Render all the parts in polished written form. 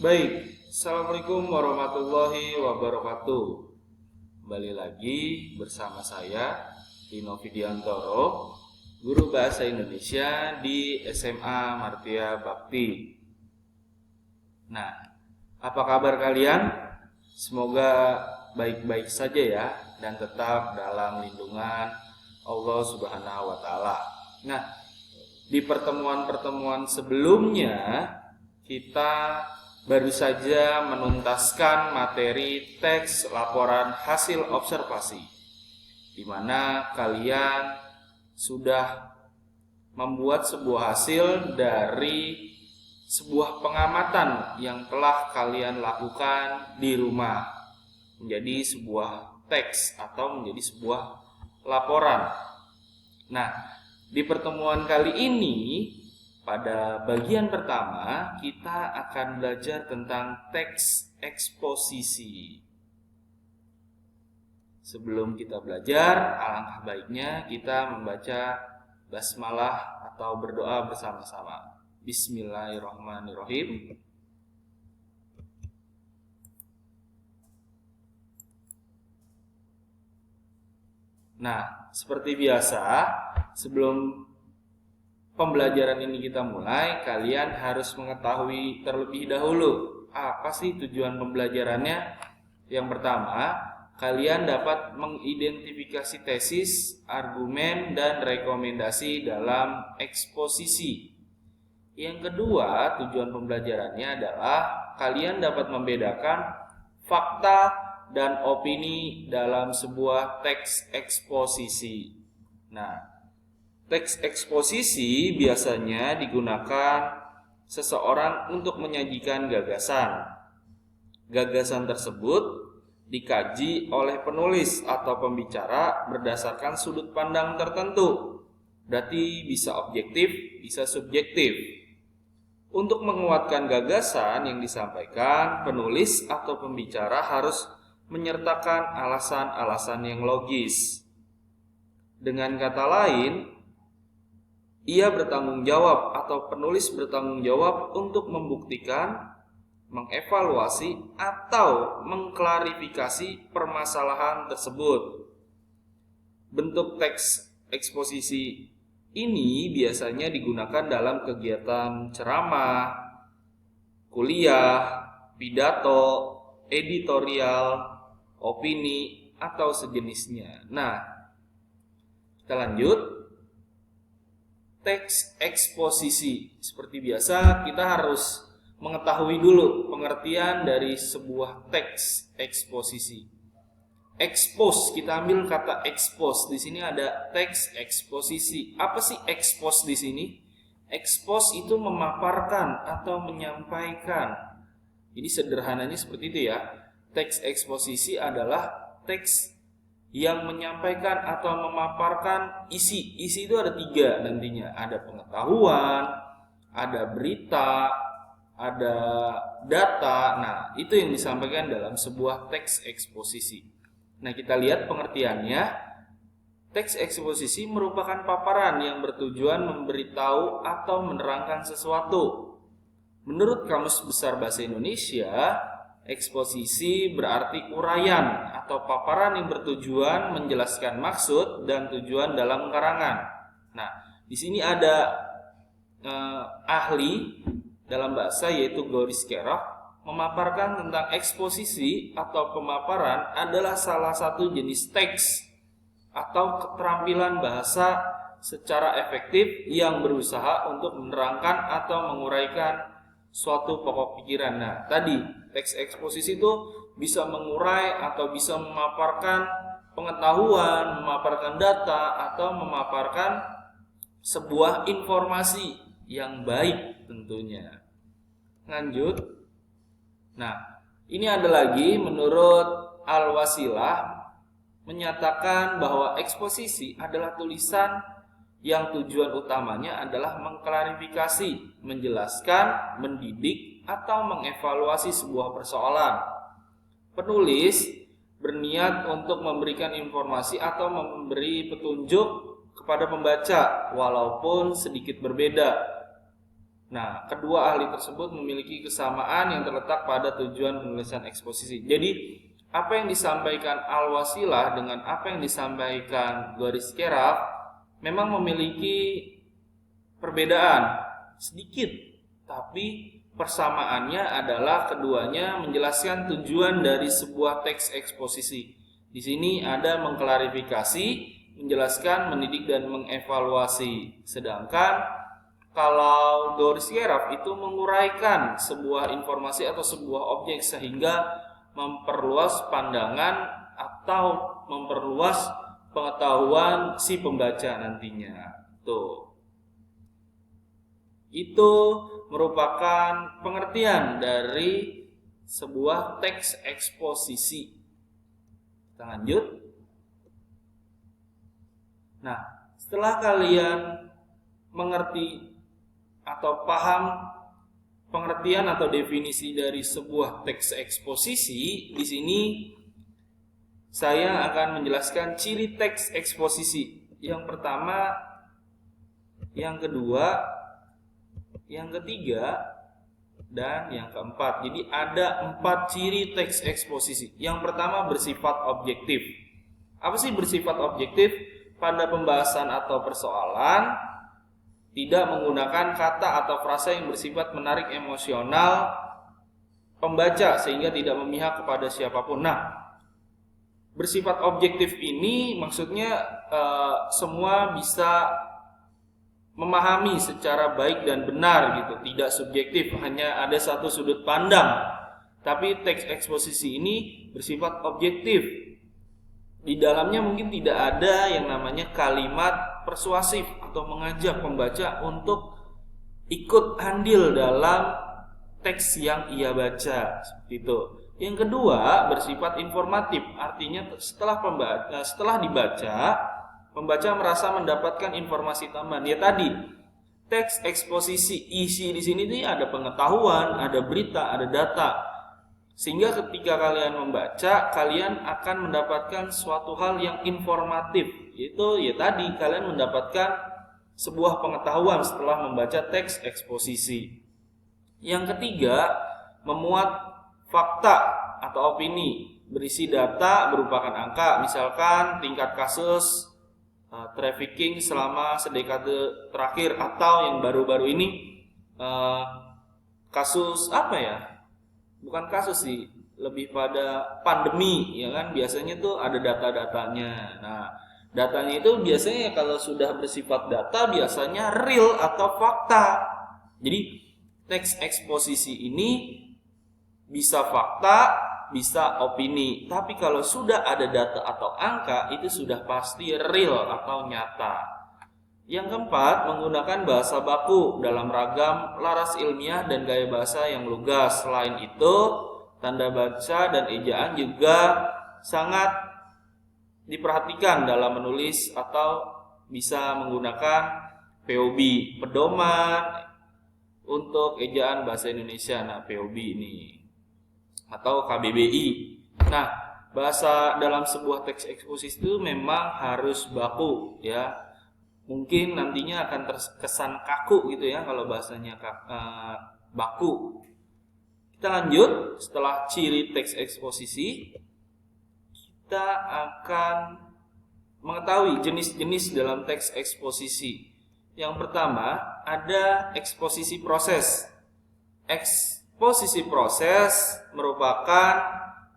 Baik, Assalamualaikum warahmatullahi wabarakatuh. Kembali lagi bersama saya Dino Vidiantoro, guru bahasa Indonesia di SMA Martia Bakti. Nah, apa kabar kalian? Semoga baik-baik saja ya dan tetap dalam lindungan Allah Subhanahu wa taala. Nah, di pertemuan-pertemuan sebelumnya kita baru saja menuntaskan materi teks laporan hasil observasi, di mana kalian sudah membuat sebuah hasil dari sebuah pengamatan yang telah kalian lakukan di rumah menjadi sebuah teks atau menjadi sebuah laporan. Nah, di pertemuan kali ini pada bagian pertama kita akan belajar tentang teks eksposisi. Sebelum kita belajar, alangkah baiknya kita membaca basmalah atau berdoa bersama-sama. Bismillahirrahmanirrahim. Nah, seperti biasa, sebelum pembelajaran ini kita mulai, kalian harus mengetahui terlebih dahulu apa sih tujuan pembelajarannya. Yang pertama, kalian dapat mengidentifikasi tesis, argumen, dan rekomendasi dalam eksposisi. Yang kedua, tujuan pembelajarannya adalah kalian dapat membedakan fakta dan opini dalam sebuah teks eksposisi. Nah, teks eksposisi biasanya digunakan seseorang untuk menyajikan gagasan. Gagasan tersebut dikaji oleh penulis atau pembicara berdasarkan sudut pandang tertentu. Berarti bisa objektif, bisa subjektif. Untuk menguatkan gagasan yang disampaikan, penulis atau pembicara harus menyertakan alasan-alasan yang logis. Dengan kata lain, ia bertanggung jawab atau penulis bertanggung jawab untuk membuktikan, mengevaluasi, atau mengklarifikasi permasalahan tersebut. Bentuk teks eksposisi ini biasanya digunakan dalam kegiatan ceramah, kuliah, pidato, editorial, opini, atau sejenisnya. Nah, kita lanjut. Teks eksposisi. Seperti biasa, kita harus mengetahui dulu pengertian dari sebuah teks eksposisi. Expose, kita ambil kata expose. Di sini ada teks eksposisi. Apa sih expose di sini? Expose itu memaparkan atau menyampaikan. Jadi sederhananya seperti itu ya. Teks eksposisi adalah teks yang menyampaikan atau memaparkan isi. Isi itu ada 3 nantinya. Ada pengetahuan, ada berita, ada data. Nah, itu yang disampaikan dalam sebuah teks eksposisi. Nah, kita lihat pengertiannya. Teks eksposisi merupakan paparan yang bertujuan memberitahu atau menerangkan sesuatu. Menurut Kamus Besar Bahasa Indonesia, eksposisi berarti uraian atau paparan yang bertujuan menjelaskan maksud dan tujuan dalam karangan. Nah, di sini ada ahli dalam bahasa yaitu Goris Kerok memaparkan tentang eksposisi atau pemaparan adalah salah satu jenis teks atau keterampilan bahasa secara efektif yang berusaha untuk menerangkan atau menguraikan suatu pokok pikiran. Nah, tadi teks eksposisi itu bisa mengurai atau bisa memaparkan pengetahuan, memaparkan data, atau memaparkan sebuah informasi yang baik tentunya. Lanjut. Nah, ini ada lagi menurut Al-Wasilah menyatakan bahwa eksposisi adalah tulisan yang tujuan utamanya adalah mengklarifikasi, menjelaskan, mendidik, atau mengevaluasi sebuah persoalan. Penulis berniat untuk memberikan informasi atau memberi petunjuk kepada pembaca walaupun sedikit berbeda. Nah, kedua ahli tersebut memiliki kesamaan yang terletak pada tujuan penulisan eksposisi. Jadi, apa yang disampaikan Al-Wasilah dengan apa yang disampaikan Goris Keraf memang memiliki perbedaan sedikit, tapi persamaannya adalah keduanya menjelaskan tujuan dari sebuah teks eksposisi. Di sini ada mengklarifikasi, menjelaskan, mendidik, dan mengevaluasi. Sedangkan kalau Goris Keraf itu menguraikan sebuah informasi atau sebuah objek sehingga memperluas pandangan atau memperluas pengetahuan si pembaca nantinya. Itu merupakan pengertian dari sebuah teks eksposisi. Kita lanjut. Nah, setelah kalian mengerti atau paham pengertian atau definisi dari sebuah teks eksposisi, di sini saya akan menjelaskan ciri teks eksposisi. Yang pertama, yang kedua, yang ketiga, dan yang keempat. Jadi ada 4 ciri teks eksposisi. Yang pertama, bersifat objektif. Apa sih bersifat objektif? Pada pembahasan atau persoalan tidak menggunakan kata atau frasa yang bersifat menarik emosional pembaca sehingga tidak memihak kepada siapapun. Nah, bersifat objektif ini maksudnya semua bisa memahami secara baik dan benar gitu, tidak subjektif, hanya ada satu sudut pandang. Tapi teks eksposisi ini bersifat objektif. Di dalamnya mungkin tidak ada yang namanya kalimat persuasif atau mengajak pembaca untuk ikut andil dalam teks yang ia baca, seperti itu. Yang kedua, bersifat informatif, artinya setelah dibaca, pembaca merasa mendapatkan informasi tambahan. Ya tadi, teks eksposisi isi di sini nih ada pengetahuan, ada berita, ada data. Sehingga ketika kalian membaca, kalian akan mendapatkan suatu hal yang informatif. Itu ya tadi kalian mendapatkan sebuah pengetahuan setelah membaca teks eksposisi. Yang ketiga, memuat fakta atau opini, berisi data berupa angka, misalkan tingkat kasus trafficking selama sedekade terakhir, atau yang baru-baru ini kasus apa ya? Bukan kasus sih, lebih pada pandemi, ya kan? Biasanya tuh ada data-datanya. Nah, datanya itu biasanya kalau sudah bersifat data biasanya real atau fakta. Jadi teks eksposisi ini bisa fakta, bisa opini. Tapi kalau sudah ada data atau angka, itu sudah pasti real atau nyata. Yang keempat, menggunakan bahasa baku dalam ragam laras ilmiah dan gaya bahasa yang lugas. Selain itu, tanda baca dan ejaan juga sangat diperhatikan dalam menulis atau bisa menggunakan POB, pedoman untuk ejaan bahasa Indonesia. Nah, POB ini atau KBBI. Nah, bahasa dalam sebuah teks eksposisi itu memang harus baku, ya. Mungkin nantinya akan terkesan kaku gitu ya kalau bahasanya baku. Kita lanjut, setelah ciri teks eksposisi, kita akan mengetahui jenis-jenis dalam teks eksposisi. Yang pertama, ada eksposisi proses. Eksposisi proses merupakan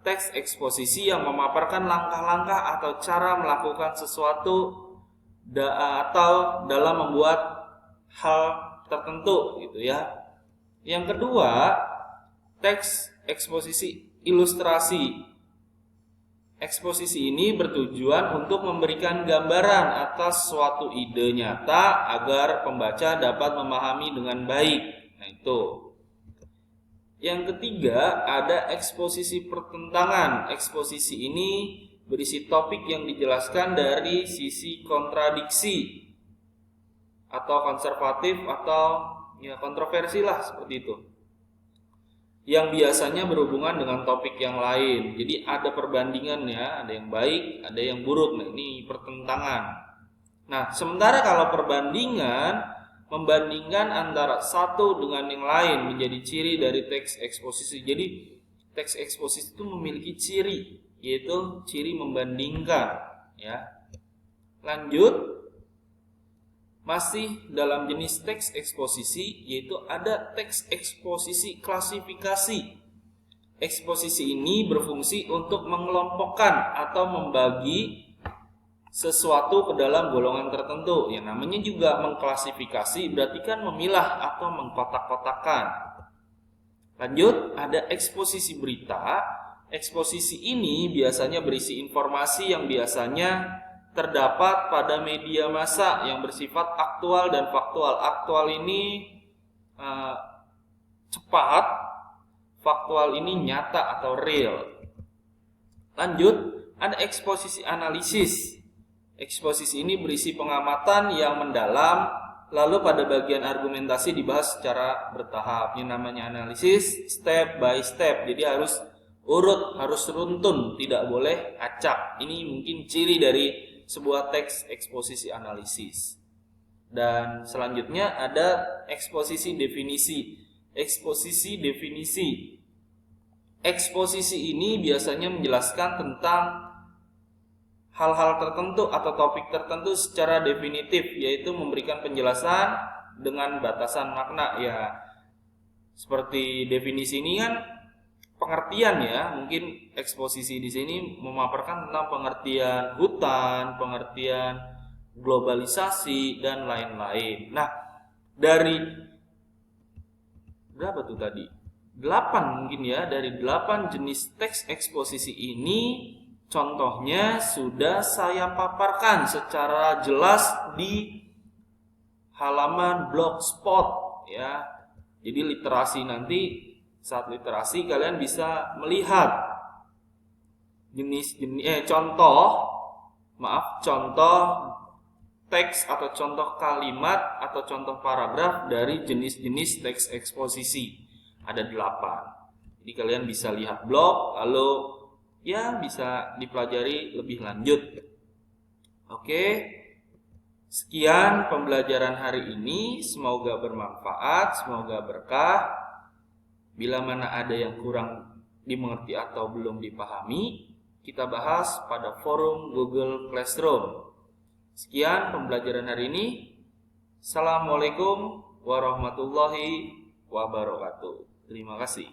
teks eksposisi yang memaparkan langkah-langkah atau cara melakukan sesuatu atau dalam membuat hal tertentu gitu ya. Yang kedua, teks eksposisi ilustrasi. Eksposisi ini bertujuan untuk memberikan gambaran atas suatu ide nyata agar pembaca dapat memahami dengan baik. Nah, itu. Yang ketiga, ada eksposisi pertentangan. Eksposisi ini berisi topik yang dijelaskan dari sisi kontradiksi atau konservatif atau ya kontroversi lah, seperti itu, yang biasanya berhubungan dengan topik yang lain. Jadi ada perbandingan ya, ada yang baik, ada yang buruk. Nah, ini pertentangan. Nah, sementara kalau perbandingan membandingkan antara satu dengan yang lain menjadi ciri dari teks eksposisi. Jadi teks eksposisi itu memiliki ciri, yaitu ciri membandingkan, ya. Lanjut, masih dalam jenis teks eksposisi, yaitu ada teks eksposisi klasifikasi. Eksposisi ini berfungsi untuk mengelompokkan atau membagi sesuatu ke dalam golongan tertentu. Ya, namanya juga mengklasifikasi, berarti kan memilah atau mengkotak-kotakan. Lanjut, ada eksposisi berita. Eksposisi ini biasanya berisi informasi yang biasanya terdapat pada media massa yang bersifat aktual dan faktual. Aktual ini cepat, faktual ini nyata atau real. Lanjut, ada eksposisi analisis. Eksposisi ini berisi pengamatan yang mendalam, lalu pada bagian argumentasi dibahas secara bertahap. Yang namanya analisis step by step, jadi harus urut, harus runtun, tidak boleh acak. Ini mungkin ciri dari sebuah teks eksposisi analisis. Dan selanjutnya ada eksposisi definisi. Eksposisi definisi. Eksposisi ini biasanya menjelaskan tentang hal-hal tertentu atau topik tertentu secara definitif, yaitu memberikan penjelasan dengan batasan makna. Ya, seperti definisi ini kan pengertian, ya. Mungkin eksposisi di sini memaparkan tentang pengertian hutan, pengertian globalisasi dan lain-lain. Nah, dari berapa tuh tadi? 8 mungkin ya, dari 8 jenis teks eksposisi ini contohnya sudah saya paparkan secara jelas di halaman blogspot, ya. Jadi literasi nanti, saat literasi kalian bisa melihat contoh teks atau contoh kalimat atau contoh paragraf dari jenis-jenis teks eksposisi. Ada 8. Jadi kalian bisa lihat blog, lalu ya bisa dipelajari lebih lanjut. Oke. Sekian pembelajaran hari ini, semoga bermanfaat, semoga berkah. Bila mana ada yang kurang dimengerti atau belum dipahami, kita bahas pada forum Google Classroom. Sekian pembelajaran hari ini. Assalamualaikum warahmatullahi wabarakatuh. Terima kasih.